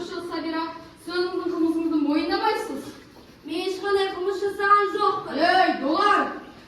Жолдошы Сабира, сіз өзіңіздің қылмысыңызды мойындамайсыз. Мен ешқандай қылмыс жасаған жоқпын. Ей, долар!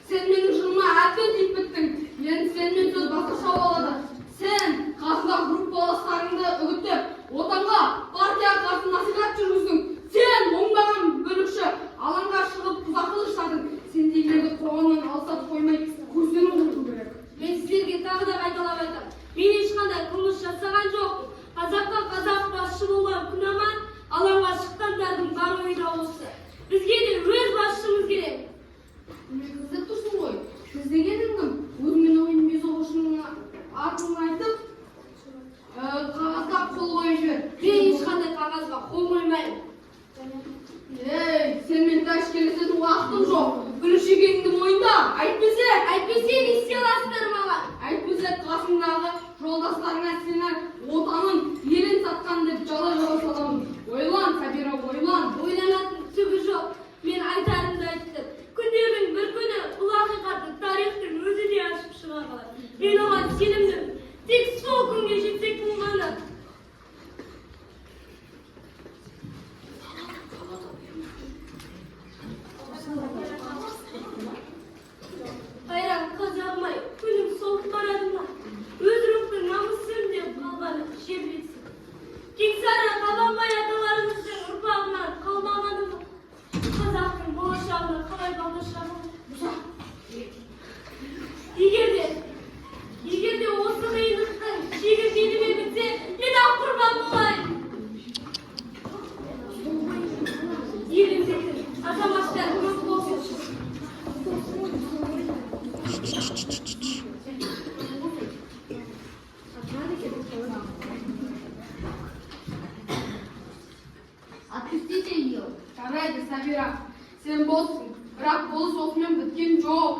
Сен менің жыныма әбден тиіп біттің. Енді сенімен сөз басқаша болады. Сен қасындағы группаластарыңды үгіттеп, отанға, партияға қарсы насихат жүргіздің. Сен оңбаған бүлікші, алаңға шығып бұзақы жасадың. Сендейлерді қоғамнан алсатып қоймай, көзден құрту керек. Мен сіздерге тағы да қайталап айтамын. Мен ешқандай қылмыс жасаған жоқпын. Қазаққа қазақ басшы болған күнәман, алаңға шыққандардың бар ойда осы. Бізге де өз басшымыз керек. Мен іздеп тұрсың ғой. Іздегенің кім? Өзіңмен ойын безоғышының атын айтып, қағазға қол қойып жібер. Мен ешқандай қағазға қол қоймаймын. Ей, сен мен тәшкелесетін уақытым жоқ. Бүлікші екеніңді мойында. Әйтпесе не істей аласыңдар маған? Әйтпесе қасыңдағы жолдастарыңа сені отанын, елін сатқан деп жала саламын. Ойлан, Сабира, ойлан. Ойланатын түгі жоқ. Мен айтарымды айттым. Күндердің бір күні бұл ақиқатты тарихтың өзі де ашып шыға қалады. Мен оған сенімдімін. Тек сол күнге жетсек болғаны. Қайран қазағым-ай, күнім солып барады ма? Өз рухтың намысын деп қалғаны жер бетсін. Кеңсары Қабанбай аталарымыздың ұрпағынан қалмағаны ма? Қазақтың болашағына қалай бағдарлама? Егер де осы қиындықтың шегі меніме бітсе, мен ақ құрбан болайын. Елімдегі азаматтар көп болсын. Отпустите ее. Жарайды, Сабира. Сен боссын. Бірақ болыс осымен біткен жоқ.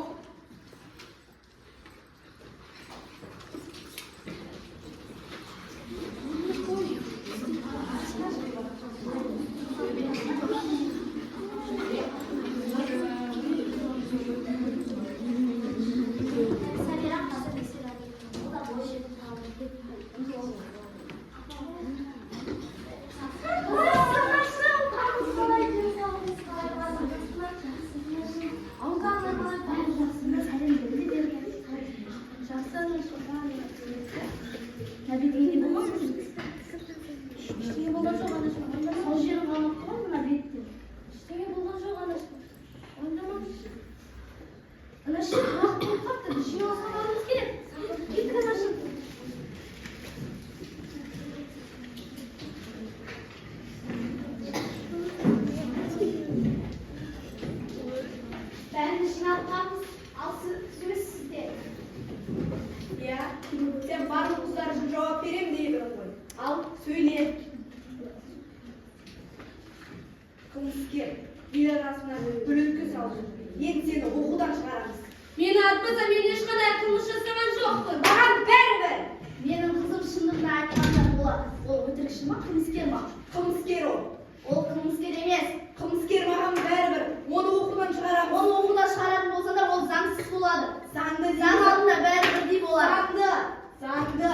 Sen bарлық қыздар үшін жауап берем дейді ғой. Ал сөйле. Қылмыскер, ел арасына бүлінкі салды. Енді сені оқудан шығарамыз. Мені атпаса, мен ешқандай қылмыс жасаған жоқпын. Маған бәрібір. Менің қызым шындығын айтқанда болады. Ол өтірікші ма, қылмыскер ма? Қылмыскер ол. Ол қылмыскер емес. Қылмыскер маған бәрібір. Оны оқудан шығарамыз. Оны оқудан шығаратын болсаңдар, ол заңсыз болады. Заңды Заң алдында бәрі бірдей болады. Заңды.